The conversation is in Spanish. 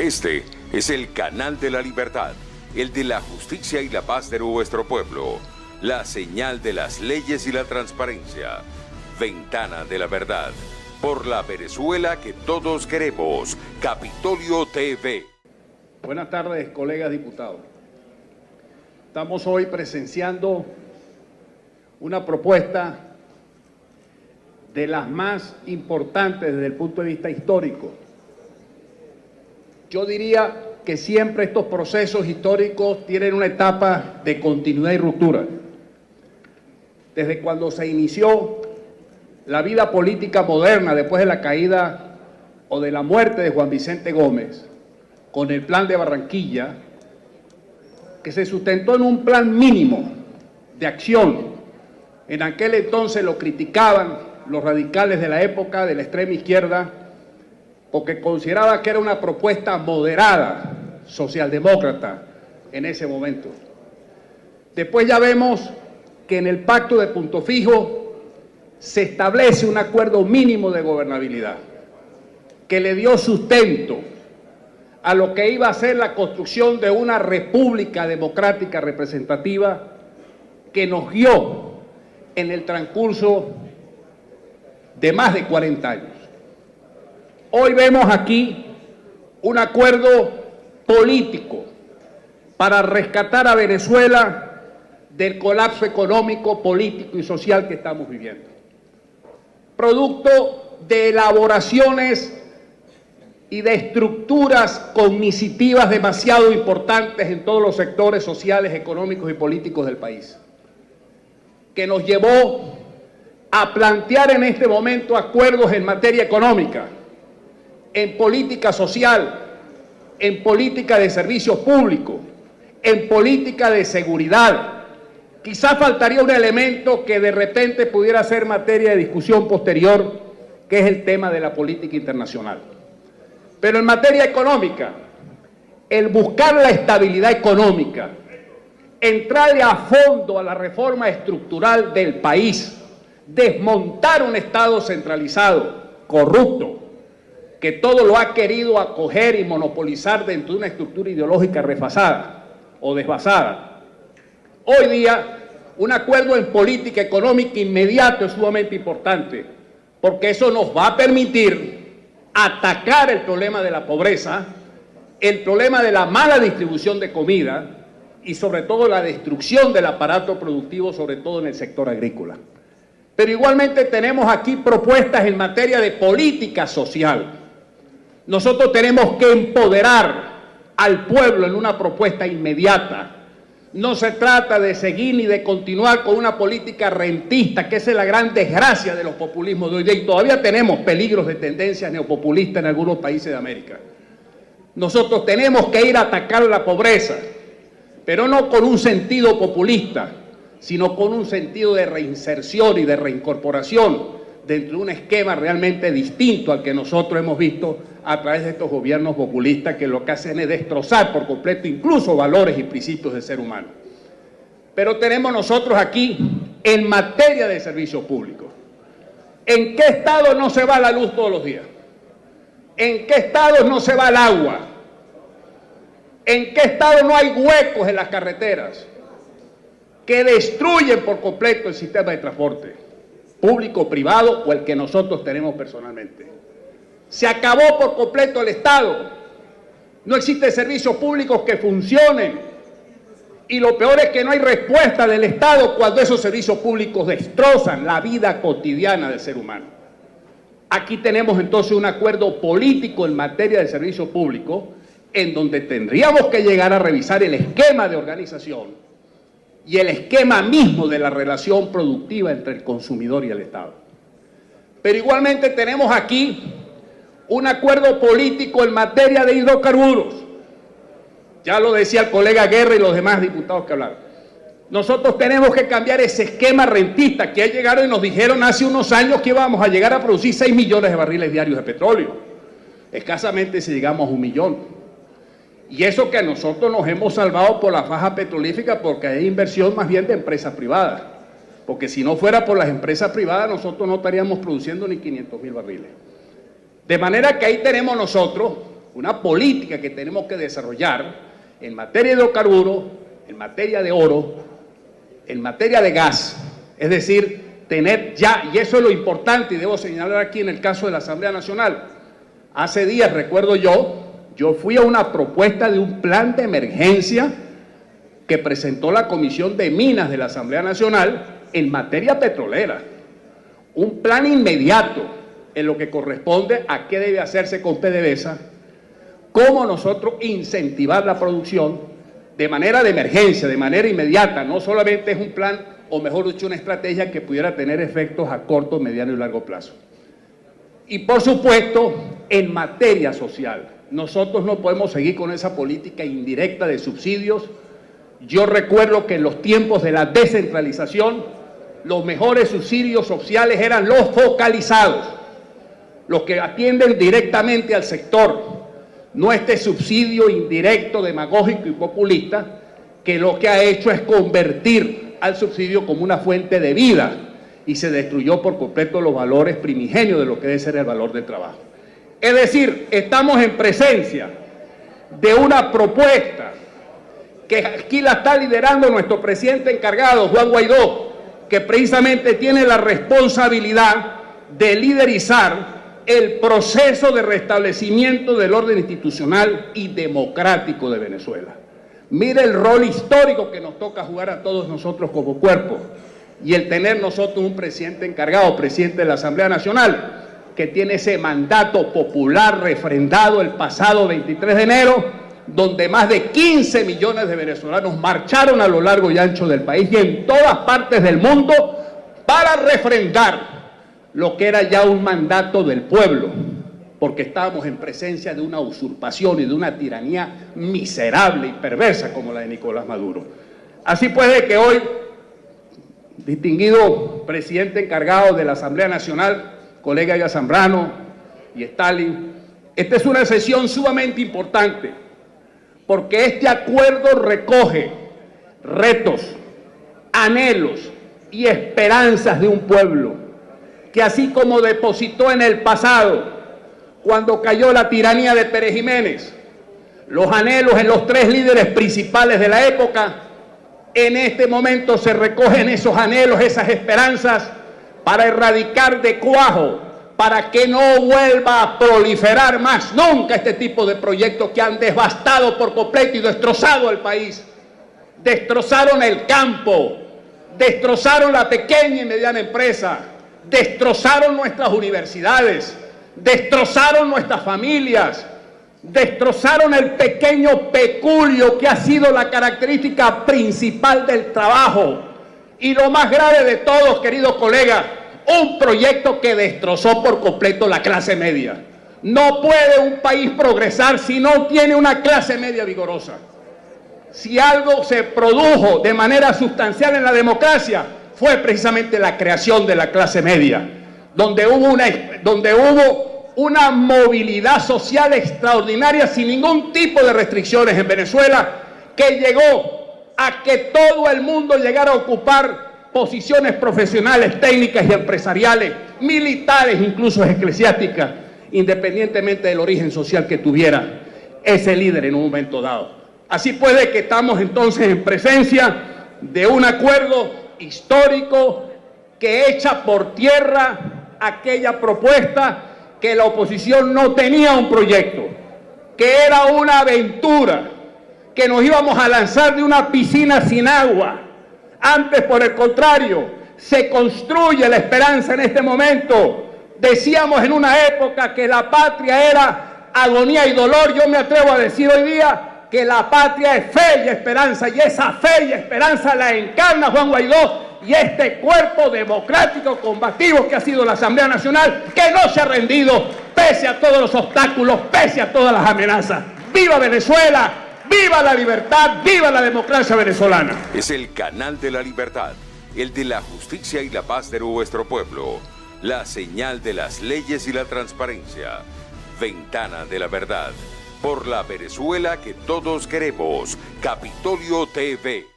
Este es el canal de la libertad, el de la justicia y la paz de nuestro pueblo, la señal de las leyes y la transparencia, Ventana de la Verdad, por la Venezuela que todos queremos, Capitolio TV. Buenas tardes, colegas diputados. Estamos hoy presenciando una propuesta de las más importantes desde el punto de vista histórico. Yo diría que siempre estos procesos históricos tienen una etapa de continuidad y ruptura. Desde cuando se inició la vida política moderna después de la caída o de la muerte de Juan Vicente Gómez, con el Plan de Barranquilla, que se sustentó en un plan mínimo de acción. En aquel entonces lo criticaban los radicales de la época, de la extrema izquierda, porque consideraba que era una propuesta moderada, socialdemócrata, en ese momento. Después ya vemos que en el Pacto de Punto Fijo se establece un acuerdo mínimo de gobernabilidad, que le dio sustento a lo que iba a ser la construcción de una república democrática representativa que nos guió en el transcurso de más de 40 años. Hoy vemos aquí un acuerdo político para rescatar a Venezuela del colapso económico, político y social que estamos viviendo. Producto de elaboraciones y de estructuras cognitivas demasiado importantes en todos los sectores sociales, económicos y políticos del país, que nos llevó a plantear en este momento acuerdos en materia económica, en política social, en política de servicios públicos, en política de seguridad. Quizá faltaría un elemento que de repente pudiera ser materia de discusión posterior, que es el tema de la política internacional. Pero en materia económica, el buscar la estabilidad económica, entrarle a fondo a la reforma estructural del país, desmontar un Estado centralizado, corrupto, que todo lo ha querido acoger y monopolizar dentro de una estructura ideológica refasada o desbasada. Hoy día, un acuerdo en política económica inmediato es sumamente importante, porque eso nos va a permitir atacar el problema de la pobreza, el problema de la mala distribución de comida y sobre todo la destrucción del aparato productivo, sobre todo en el sector agrícola. Pero igualmente tenemos aquí propuestas en materia de política social. Nosotros tenemos que empoderar al pueblo en una propuesta inmediata. No se trata de seguir ni de continuar con una política rentista, que esa es la gran desgracia de los populismos de hoy día, y todavía tenemos peligros de tendencias neopopulistas en algunos países de América. Nosotros tenemos que ir a atacar la pobreza, pero no con un sentido populista, sino con un sentido de reinserción y de reincorporación dentro de un esquema realmente distinto al que nosotros hemos visto a través de estos gobiernos populistas, que lo que hacen es destrozar por completo incluso valores y principios del ser humano. Pero tenemos nosotros aquí, en materia de servicios públicos, ¿en qué estado no se va la luz todos los días? ¿En qué estado no se va el agua? ¿En qué estado no hay huecos en las carreteras que destruyen por completo el sistema de transporte público, privado o el que nosotros tenemos personalmente? Se acabó por completo el Estado. No existen servicios públicos que funcionen. Y lo peor es que no hay respuesta del Estado cuando esos servicios públicos destrozan la vida cotidiana del ser humano. Aquí tenemos entonces un acuerdo político en materia de servicios públicos, en donde tendríamos que llegar a revisar el esquema de organización y el esquema mismo de la relación productiva entre el consumidor y el Estado. Pero igualmente tenemos aquí un acuerdo político en materia de hidrocarburos. Ya lo decía el colega Guerra y los demás diputados que hablaron. Nosotros tenemos que cambiar ese esquema rentista que ha llegado y nos dijeron hace unos años que íbamos a llegar a producir 6 millones de barriles diarios de petróleo. Escasamente si llegamos a 1 millón. Y eso que nosotros nos hemos salvado por la faja petrolífica, porque hay inversión más bien de empresas privadas. Porque si no fuera por las empresas privadas, nosotros no estaríamos produciendo ni 500.000 barriles. De manera que ahí tenemos nosotros una política que tenemos que desarrollar en materia de hidrocarburos, en materia de oro, en materia de gas, es decir, tener ya, y eso es lo importante y debo señalar aquí en el caso de la Asamblea Nacional. Hace días, recuerdo yo fui a una propuesta de un plan de emergencia que presentó la Comisión de Minas de la Asamblea Nacional en materia petrolera. Un plan inmediato en lo que corresponde a qué debe hacerse con PDVSA, cómo nosotros incentivar la producción de manera de emergencia, de manera inmediata. No solamente es un plan, o mejor dicho, una estrategia que pudiera tener efectos a corto, mediano y largo plazo. Y por supuesto, en materia social, nosotros no podemos seguir con esa política indirecta de subsidios. Yo recuerdo que en los tiempos de la descentralización, los mejores subsidios sociales eran los focalizados, los que atienden directamente al sector, no este subsidio indirecto, demagógico y populista, que lo que ha hecho es convertir al subsidio como una fuente de vida y se destruyó por completo los valores primigenios de lo que debe ser el valor del trabajo. Es decir, estamos en presencia de una propuesta que aquí la está liderando nuestro presidente encargado, Juan Guaidó, que precisamente tiene la responsabilidad de liderizar el proceso de restablecimiento del orden institucional y democrático de Venezuela. Mire el rol histórico que nos toca jugar a todos nosotros como cuerpo y el tener nosotros un presidente encargado, presidente de la Asamblea Nacional, que tiene ese mandato popular refrendado el pasado 23 de enero, donde más de 15 millones de venezolanos marcharon a lo largo y ancho del país y en todas partes del mundo para refrendar lo que era ya un mandato del pueblo, porque estábamos en presencia de una usurpación y de una tiranía miserable y perversa como la de Nicolás Maduro. Así pues, de que hoy, distinguido presidente encargado de la Asamblea Nacional, colega Ella Zambrano y Stalin, esta es una sesión sumamente importante, porque este acuerdo recoge retos, anhelos y esperanzas de un pueblo que así como depositó en el pasado, cuando cayó la tiranía de Pérez Jiménez, los anhelos en los tres líderes principales de la época, en este momento se recogen esos anhelos, esas esperanzas, para erradicar de cuajo, para que no vuelva a proliferar más nunca este tipo de proyectos que han devastado por completo y destrozado el país. Destrozaron el campo, destrozaron la pequeña y mediana empresa, destrozaron nuestras universidades, destrozaron nuestras familias, destrozaron el pequeño peculio que ha sido la característica principal del trabajo. Y lo más grave de todos, queridos colegas, un proyecto que destrozó por completo la clase media. No puede un país progresar si no tiene una clase media vigorosa. Si algo se produjo de manera sustancial en la democracia, fue precisamente la creación de la clase media, donde hubo una movilidad social extraordinaria sin ningún tipo de restricciones en Venezuela, que llegó a que todo el mundo llegara a ocupar posiciones profesionales, técnicas y empresariales, militares, incluso eclesiásticas, independientemente del origen social que tuviera ese líder en un momento dado. Así pues, de que estamos entonces en presencia de un acuerdo histórico que echa por tierra aquella propuesta que la oposición no tenía un proyecto, que era una aventura, que nos íbamos a lanzar de una piscina sin agua. Antes, por el contrario, se construye la esperanza en este momento. Decíamos en una época que la patria era agonía y dolor. Yo me atrevo a decir hoy día que la patria es fe y esperanza, y esa fe y esperanza la encarna Juan Guaidó y este cuerpo democrático combativo que ha sido la Asamblea Nacional, que no se ha rendido pese a todos los obstáculos, pese a todas las amenazas. ¡Viva Venezuela! ¡Viva la libertad! ¡Viva la democracia venezolana! Es el canal de la libertad, el de la justicia y la paz de nuestro pueblo, la señal de las leyes y la transparencia, Ventana de la Verdad, por la Venezuela que todos queremos, Capitolio TV.